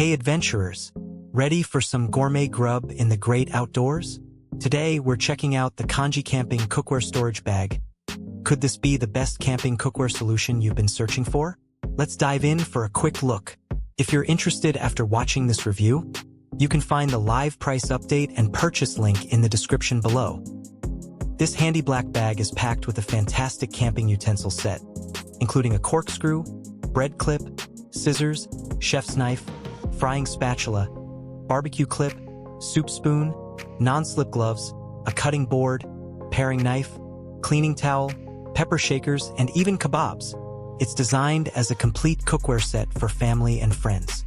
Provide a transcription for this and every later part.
Hey adventurers, ready for some gourmet grub in the great outdoors? Today we're checking out the CONJGI Camping Cookware Storage Bag. Could this be the best camping cookware solution you've been searching for? Let's dive in for a quick look. If you're interested after watching this review, you can find the live price update and purchase link in the description below. This handy black bag is packed with a fantastic camping utensil set, including a corkscrew, bread clip, scissors, chef's knife, frying spatula, barbecue clip, soup spoon, non-slip gloves, a cutting board, paring knife, cleaning towel, pepper shakers, and even kebabs. It's designed as a complete cookware set for family and friends.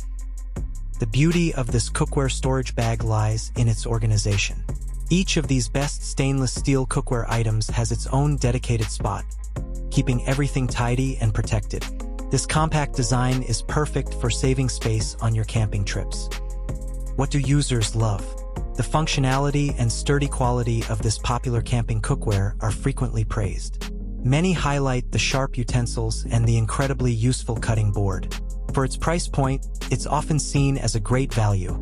The beauty of this cookware storage bag lies in its organization. Each of these best stainless steel cookware items has its own dedicated spot, keeping everything tidy and protected. This compact design is perfect for saving space on your camping trips. What do users love? The functionality and sturdy quality of this popular camping cookware are frequently praised. Many highlight the sharp utensils and the incredibly useful cutting board. For its price point, it's often seen as a great value,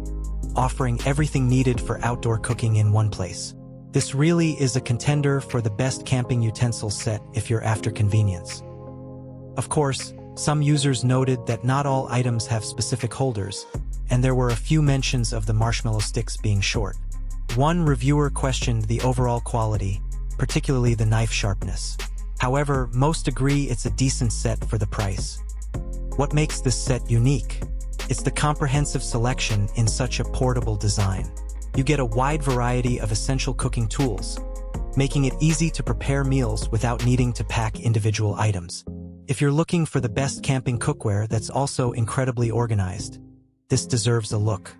offering everything needed for outdoor cooking in one place. This really is a contender for the best camping utensil set if you're after convenience. Of course, some users noted that not all items have specific holders, and there were a few mentions of the marshmallow sticks being short. One reviewer questioned the overall quality, particularly the knife sharpness. However, most agree it's a decent set for the price. What makes this set unique? It's the comprehensive selection in such a portable design. You get a wide variety of essential cooking tools, making it easy to prepare meals without needing to pack individual items. If you're looking for the best camping cookware that's also incredibly organized, this deserves a look.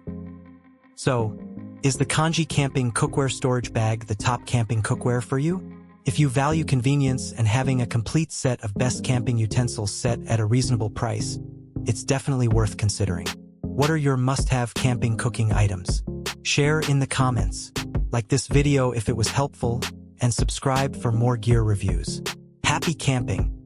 So, is the CONJGI Camping Cookware Storage Bag the top camping cookware for you? If you value convenience and having a complete set of best camping utensils set at a reasonable price, it's definitely worth considering. What are your must-have camping cooking items? Share in the comments. Like this video if it was helpful, and subscribe for more gear reviews. Happy camping!